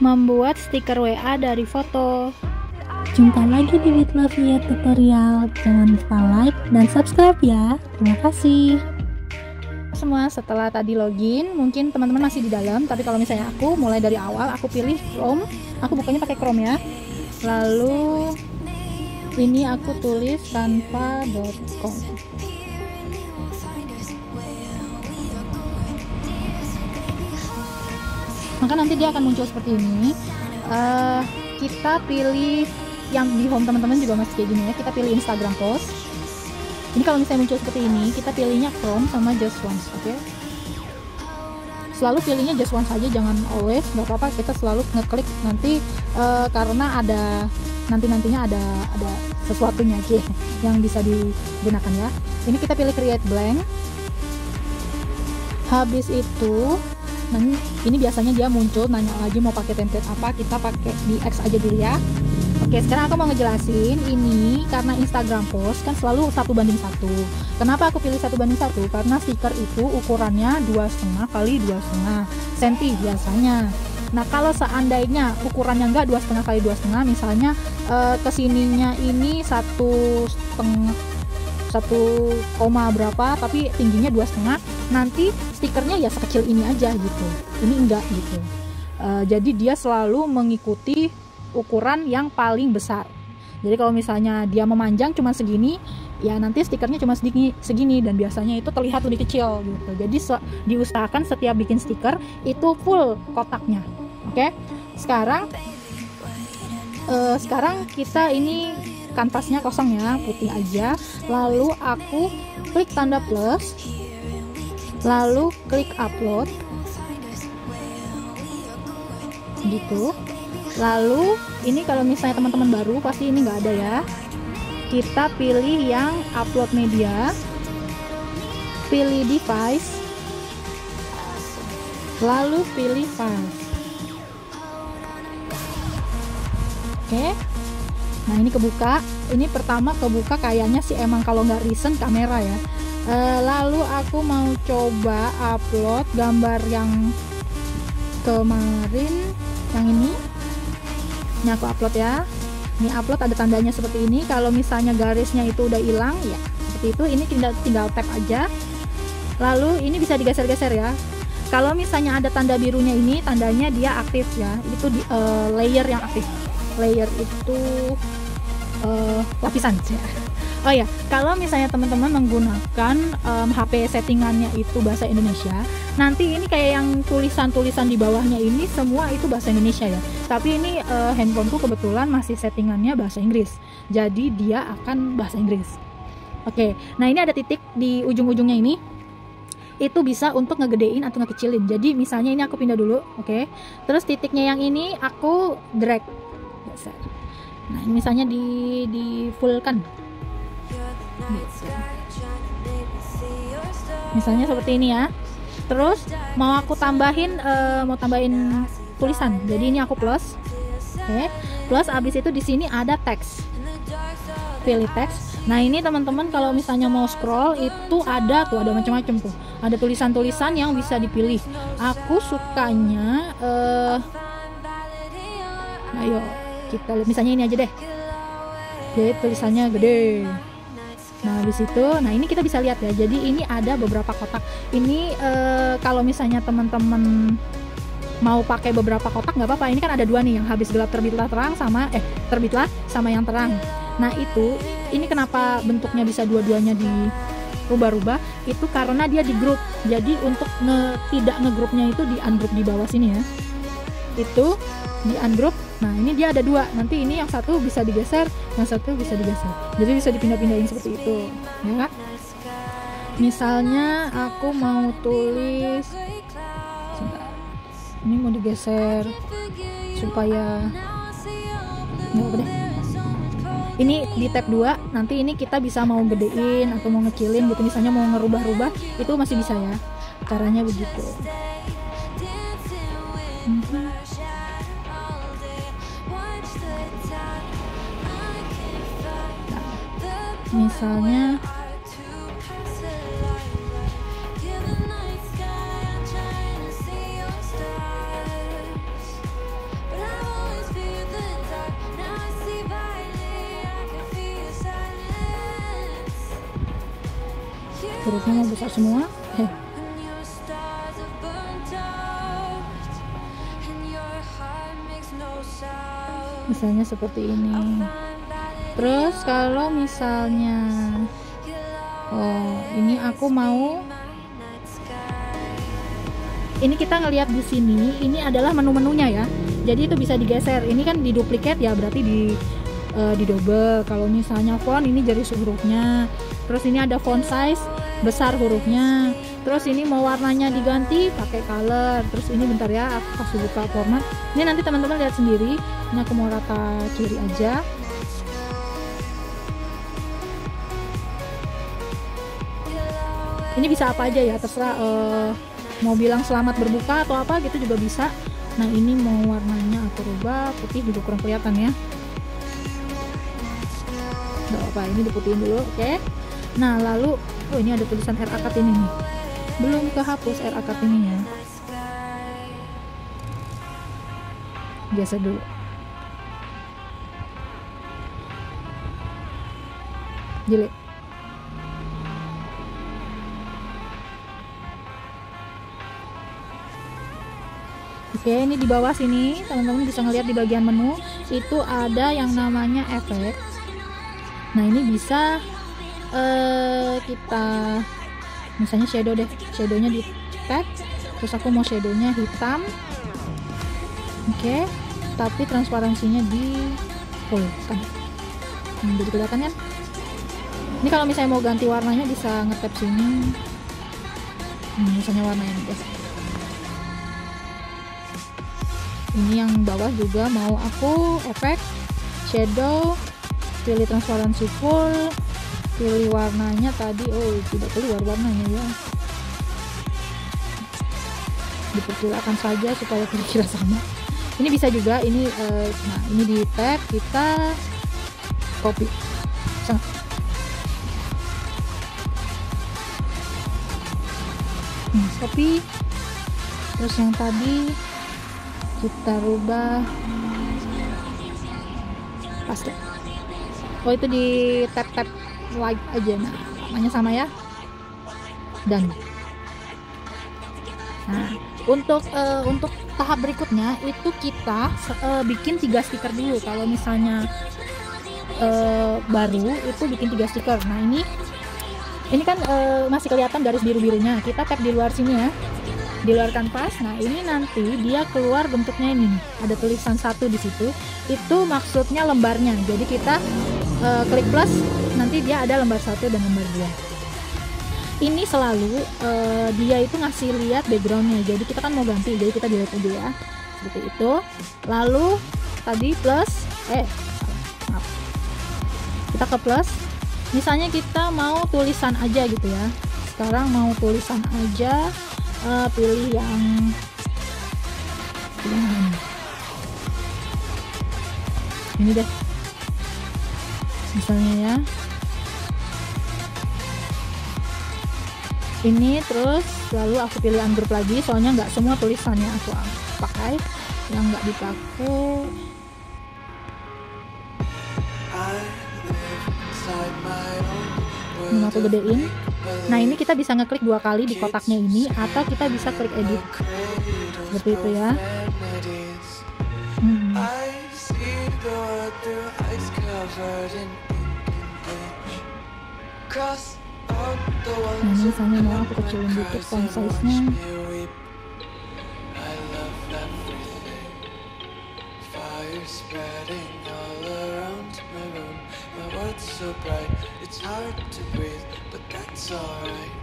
membuat stiker WA dari foto. Jumpa lagi di With Love Ya tutorial. Jangan lupa like dan subscribe ya. Terima kasih. Semua setelah tadi login, mungkin teman-teman masih di dalam, tapi kalau misalnya aku mulai dari awal, aku pilih Chrome. Aku bukanya pakai Chrome ya. Lalu ini aku tulis canva.com. Maka nanti dia akan muncul seperti ini. Kita pilih yang di home, teman-teman juga masih kayak gini ya. Kita pilih Instagram post. Ini kalau misalnya muncul seperti ini, kita pilihnya Chrome sama Just Once, oke? Selalu pilihnya Just Once saja, jangan always, nggak apa-apa. Kita selalu ngeklik nanti karena ada nantinya ada sesuatunya aja yang bisa digunakan ya. Ini kita pilih create blank. Habis itu nah ini biasanya dia muncul nanya lagi mau pakai template apa, kita pakai di X aja dulu ya. Oke, sekarang aku mau ngejelasin ini karena Instagram post kan selalu 1:1. Kenapa aku pilih 1:1? Karena stiker itu ukurannya 2,5 kali 2,5 cm biasanya. Nah, kalau seandainya ukurannya enggak 2,5 kali 2,5, misalnya kesininya ini 1,5 berapa tapi tingginya 2,5, nanti stikernya ya sekecil ini aja gitu, ini enggak gitu. Jadi dia selalu mengikuti ukuran yang paling besar. Jadi kalau misalnya dia memanjang cuma segini, ya nanti stikernya cuma segini dan biasanya itu terlihat lebih kecil gitu. Jadi diusahakan setiap bikin stiker itu full kotaknya. Oke, sekarang kita ini kanvasnya kosong ya, putih aja. Lalu aku klik tanda plus, lalu klik upload gitu. Lalu ini kalau misalnya teman-teman baru pasti ini nggak ada ya, kita pilih yang upload media, pilih device, lalu pilih file. Oke, nah ini kebuka. Ini pertama kebuka kayaknya sih emang kalau nggak recent kamera ya. Lalu aku mau coba upload gambar yang kemarin, yang ini aku upload ya. Ini upload ada tandanya seperti ini. Kalau misalnya garisnya itu udah hilang ya seperti itu, ini tinggal tap aja. Lalu ini bisa digeser-geser ya. Kalau misalnya ada tanda birunya, ini tandanya dia aktif ya, itu layer yang aktif. Layer itu lapisan ya. Oh ya, kalau misalnya teman-teman menggunakan HP settingannya itu bahasa Indonesia, nanti ini kayak yang tulisan-tulisan di bawahnya ini semua itu bahasa Indonesia ya. Tapi ini handphoneku kebetulan masih settingannya bahasa Inggris, jadi dia akan bahasa Inggris. Oke, nah ini ada titik di ujung-ujungnya ini, itu bisa untuk ngegedein atau ngekecilin. Jadi misalnya ini aku pindah dulu, oke. Terus titiknya yang ini aku drag. Nah, misalnya di fullkan. Misalnya seperti ini ya. Terus mau aku tambahin tulisan. Jadi ini aku plus. Oke. Plus abis itu di sini ada teks. Pilih teks. Nah, ini teman-teman kalau misalnya mau scroll itu ada macam-macam tuh. Ada tulisan-tulisan yang bisa dipilih. Aku sukanya ayo kita lihat misalnya ini aja deh. Jadi tulisannya gede. Nah, habis itu, nah ini kita bisa lihat ya. Jadi ini ada beberapa kotak. Ini kalau misalnya teman-teman mau pakai beberapa kotak nggak apa-apa. Ini kan ada dua nih, yang habis gelap terbitlah terang sama terbitlah sama yang terang. Nah, ini kenapa bentuknya bisa dua-duanya dirubah-rubah? Itu karena dia di grup. Jadi untuk tidak ngegrupnya itu di ungroup di bawah sini ya. Itu di ungroup. Nah, ini dia ada dua. Nanti ini yang satu bisa digeser, yang satu bisa digeser. Jadi bisa dipindah-pindahin seperti itu, ya. Misalnya aku mau tulis, ini mau digeser supaya nggak apa deh. Ini di tab 2. Nanti ini kita bisa mau gedein atau mau ngecilin gitu. Misalnya mau ngerubah-rubah itu masih bisa ya. Caranya begitu. Misalnya hurufnya mau besar semua. Misalnya seperti ini. Terus kalau misalnya ini aku mau, ini kita ngelihat di sini, ini adalah menu-menunya ya. Jadi itu bisa digeser. Ini kan diduplikat ya, berarti di double. Kalau misalnya font, ini jari hurufnya. Terus ini ada font size, besar hurufnya. Terus ini mau warnanya diganti pakai color. Terus ini bentar ya, aku kasih buka format. Ini nanti teman-teman lihat sendiri. Ini aku mau rata kiri aja. Ini bisa apa aja ya, terserah. Mau bilang selamat berbuka atau apa gitu juga bisa. Nah ini mau warnanya aku rubah putih, juga kurang kelihatan ya. Gak apa, ini diputihin dulu, oke. Nah lalu, ini ada tulisan R akad ini nih, belum kehapus R akad ini ya. Geser dulu. Jelek. Oke, ini di bawah sini teman-teman bisa ngelihat di bagian menu itu ada yang namanya efek. Nah ini bisa kita misalnya shadow deh, shadownya di tag. Terus aku mau shadownya hitam, oke, tapi transparansinya di full kan, jadi kelihatan kan. Ini kalau misalnya mau ganti warnanya bisa ngetap sini, misalnya warna ini guys. Ini yang bawah juga mau aku efek, shadow, pilih transparansi full, pilih warnanya tadi. Tidak keluar warnanya ya, diperkirakan saja supaya kira-kira sama. Ini bisa juga ini nah ini di tab kita copy copy, terus yang tadi kita rubah paste. Itu di tab like aja, nah namanya sama ya. Dan nah untuk tahap berikutnya itu kita bikin 3 stiker dulu. Kalau misalnya baru itu bikin 3 stiker. Nah ini kan masih kelihatan garis biru-birunya. Kita tap di luar sini ya, di luar kanvas. Nah ini nanti dia keluar bentuknya ini, ada tulisan 1 di situ. Itu maksudnya lembarnya. Jadi kita klik plus, nanti dia ada lembar 1 dan lembar 2. Ini selalu dia itu ngasih lihat backgroundnya. Jadi kita kan mau ganti, jadi kita delete aja ya, seperti itu. Lalu tadi plus, maaf, kita ke plus. Misalnya kita mau tulisan aja gitu ya. Sekarang mau tulisan aja, pilih yang ini deh, misalnya ya. Ini terus lalu aku pilih ungroup lagi, soalnya nggak semua tulisannya aku pakai, yang nggak dipakai. Ini aku gedein. Nah ini kita bisa ngeklik 2 kali di kotaknya ini, atau kita bisa klik edit seperti itu ya. Nah ini misalnya mau aku kecilin dikit font size nya.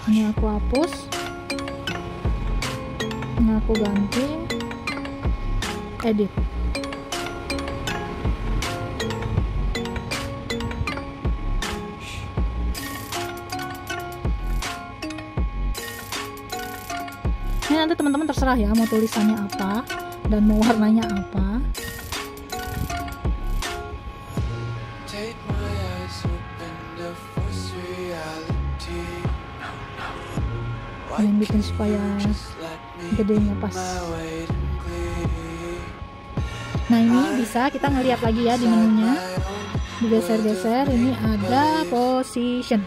Ini aku hapus, ini aku ganti, edit. Ini nanti teman-teman terserah ya mau tulisannya apa dan mau warnanya apa. Yang bikin supaya gedenya pas. Nah ini bisa kita ngelihat lagi ya di menunya, digeser-geser. Ini ada position.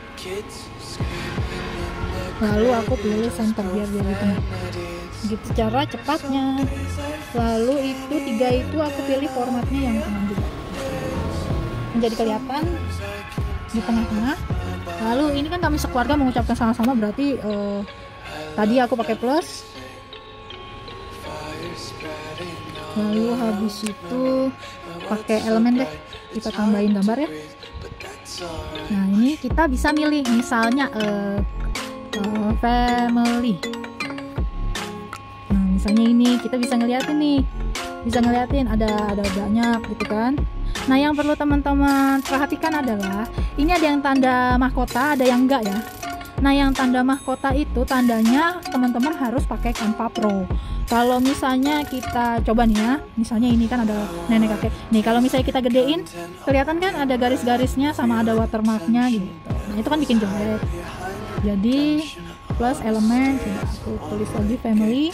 lalu aku pilih center biar dia di tengah. Gitu cara cepatnya. Lalu itu 3 itu aku pilih formatnya yang tengah juga, menjadi kelihatan di tengah-tengah. Lalu ini kan kami sekeluarga mengucapkan sama-sama, berarti tadi aku pakai plus. Lalu habis itu pakai elemen deh, kita tambahin gambar ya. Nah ini kita bisa milih misalnya family. Nah misalnya ini kita bisa ngeliatin ada banyak gitu kan. Nah yang perlu teman-teman perhatikan adalah ini ada yang tanda mahkota, ada yang enggak ya. Nah yang tanda mahkota itu tandanya teman-teman harus pakai Canva Pro. Kalau misalnya kita coba nih ya, misalnya ini kan ada nenek kakek nih, kalau misalnya kita gedein kelihatan kan ada garis-garisnya sama ada watermarknya gitu. Nah itu kan bikin jelek. Jadi plus elemen, coba aku tulis lagi family.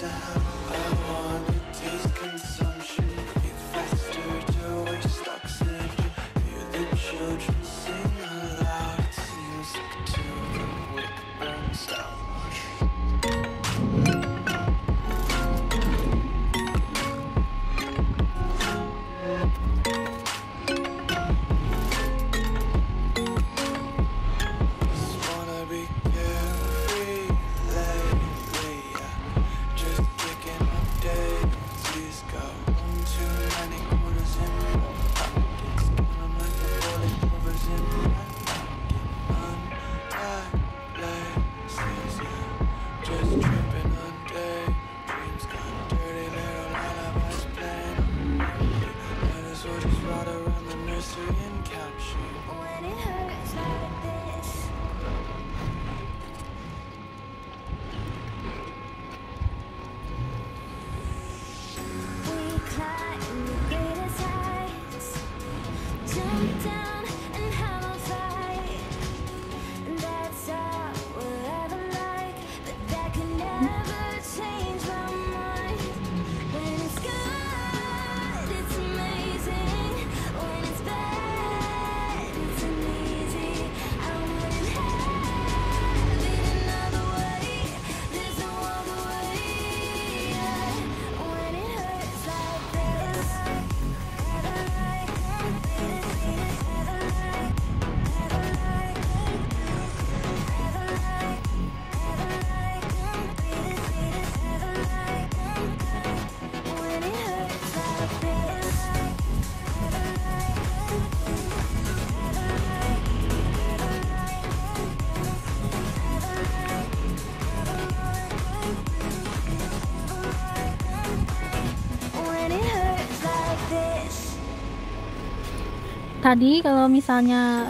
Tadi kalau misalnya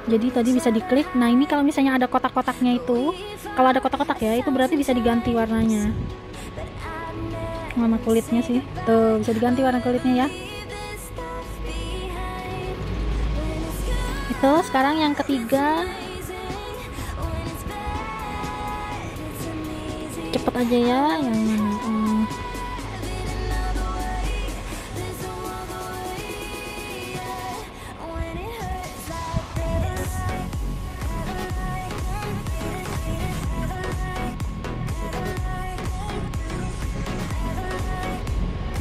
jadi tadi bisa diklik. Nah ini kalau misalnya ada kotak-kotaknya itu, kalau ada kotak-kotak ya itu berarti bisa diganti warnanya, warna kulitnya sih tuh bisa diganti warna kulitnya ya. Itu sekarang yang ketiga, cepet aja ya yang mana.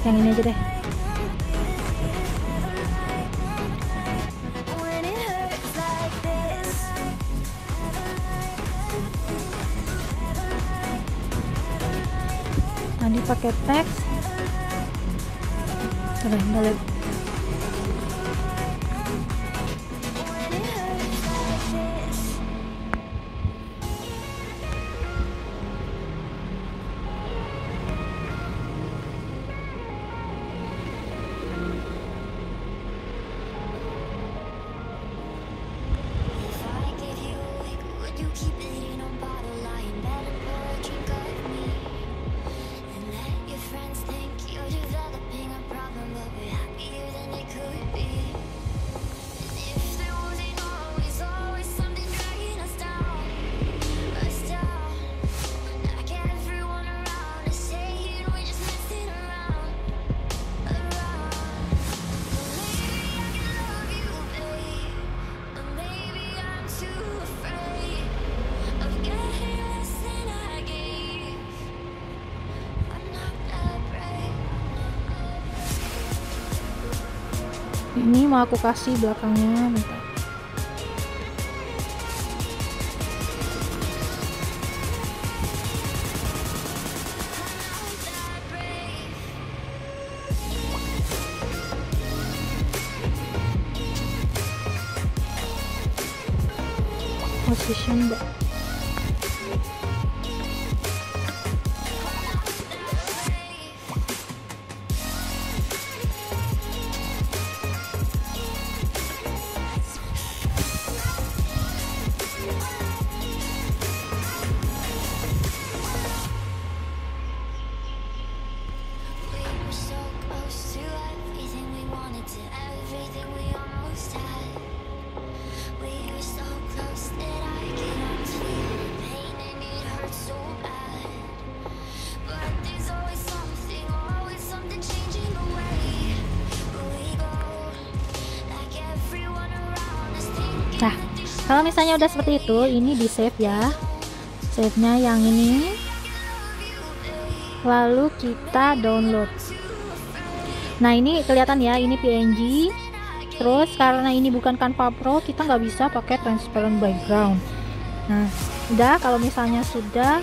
Yang ini aja deh. Tadi pakai teks. Balik. Ini mau aku kasih belakangnya, bentar. Position back. Nah, kalau misalnya udah seperti itu, ini di save ya, save-nya yang ini, lalu kita download. Nah, ini kelihatan ya, ini PNG. Terus karena ini bukan Canva Pro, kita nggak bisa pakai transparent background. Nah, udah, kalau misalnya sudah,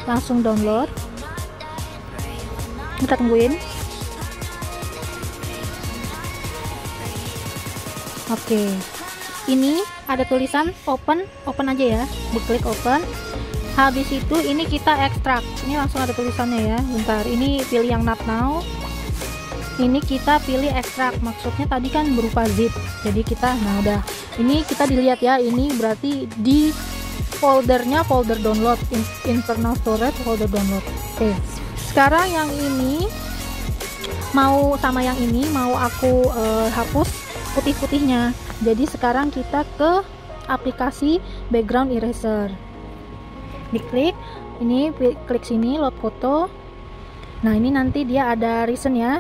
langsung download. Kita tungguin. Oke. Ini ada tulisan open aja ya, diklik open. Habis itu ini kita ekstrak, ini langsung ada tulisannya ya. Bentar, ini pilih yang not now, ini kita pilih ekstrak, maksudnya tadi kan berupa zip, jadi kita, nah udah, ini kita dilihat ya, ini berarti di foldernya folder download, internal storage folder download. Oke, sekarang yang ini mau sama yang ini mau aku hapus putih-putihnya. Jadi sekarang kita ke aplikasi background eraser, diklik ini, klik sini load foto. Nah, ini nanti dia ada reason ya,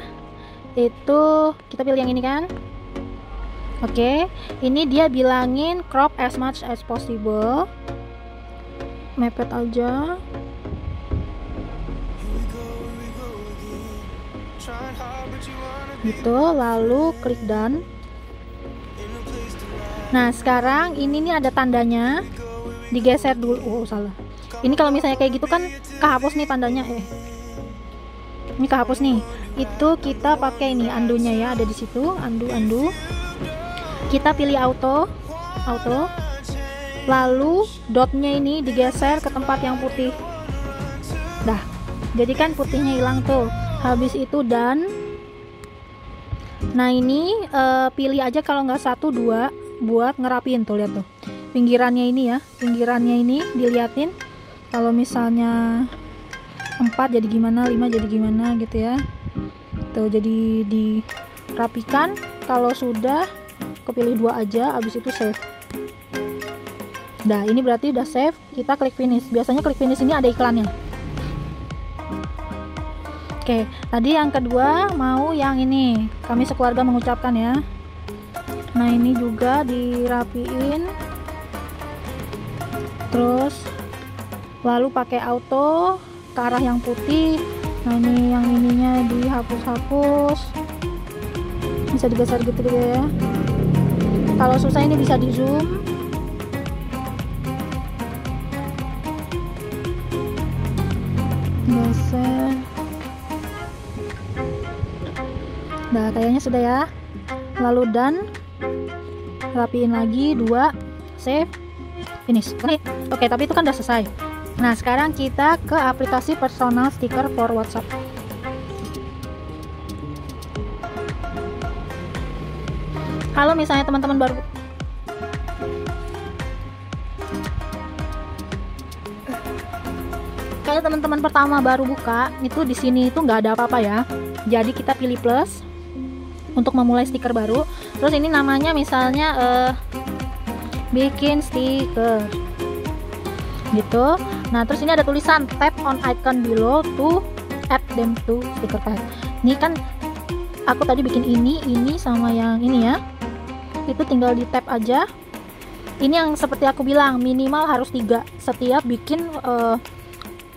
itu kita pilih yang ini kan. Oke, ini dia bilangin crop as much as possible, mepet aja. Gitu, lalu klik done. Nah, sekarang ini nih ada tandanya, digeser dulu. Oh, salah. Ini kalau misalnya kayak gitu kan kehapus nih tandanya. Ini kehapus nih. Itu kita pakai ini undo-nya ya, ada di situ, undo. Kita pilih auto. Lalu dotnya ini digeser ke tempat yang putih. Dah. Jadi kan putihnya hilang tuh. Habis itu done. Nah, ini pilih aja kalau nggak 1, 2 buat ngerapiin tuh, lihat tuh. Pinggirannya ini ya, pinggirannya ini diliatin. Kalau misalnya 4 jadi gimana, 5 jadi gimana gitu ya. Tuh, jadi dirapikan. Kalau sudah kepilih 2 aja, habis itu save. Nah, ini berarti udah save. Kita klik finish. Biasanya klik finish ini ada iklannya. Oke, tadi yang kedua mau yang ini. Kami sekeluarga mengucapkan ya. Nah, ini juga dirapiin. Terus lalu pakai auto ke arah yang putih. Nah, ini yang ininya dihapus-hapus. Bisa digeser gitu ya. Kalau susah ini bisa di zoom. Geser. Nah, kayaknya sudah ya. Lalu done. Rapiin lagi 2, save, finish. Oke, tapi itu kan udah selesai. Nah, sekarang kita ke aplikasi personal sticker for WhatsApp. Kalau misalnya teman-teman baru pertama baru buka, itu di sini itu nggak ada apa-apa ya. Jadi kita pilih plus untuk memulai stiker baru. Terus ini namanya misalnya bikin stiker gitu. Nah, terus ini ada tulisan tap on icon below to add them to sticker pack. Ini kan aku tadi bikin ini sama yang ini ya, itu tinggal di tap aja. Ini yang seperti aku bilang, minimal harus 3 setiap bikin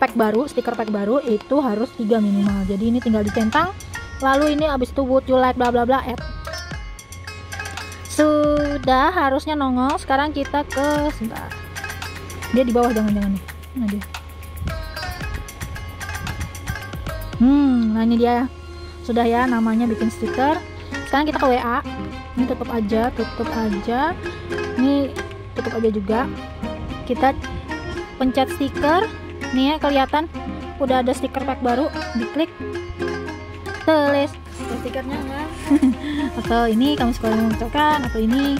pack baru, stiker pack baru itu harus 3 minimal. Jadi ini tinggal dicentang. Lalu ini abis itu would you like bla bla bla add. Sudah, harusnya nongol. Sekarang kita ke sebentar. Dia di bawah, jangan-jangan nih. Nah dia. Nah ini dia. Sudah ya, namanya bikin stiker. Sekarang kita ke WA. Ini tutup aja. Ini tutup aja juga. Kita pencet stiker. Nih ya, kelihatan udah ada stiker pack baru. Diklik. Tulis stikernya enggak. Atau ini kamu suka mengucapkan, atau ini.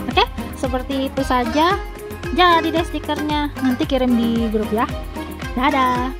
Oke, seperti itu saja. Jadi deh stikernya. Nanti kirim di grup ya. Dadah.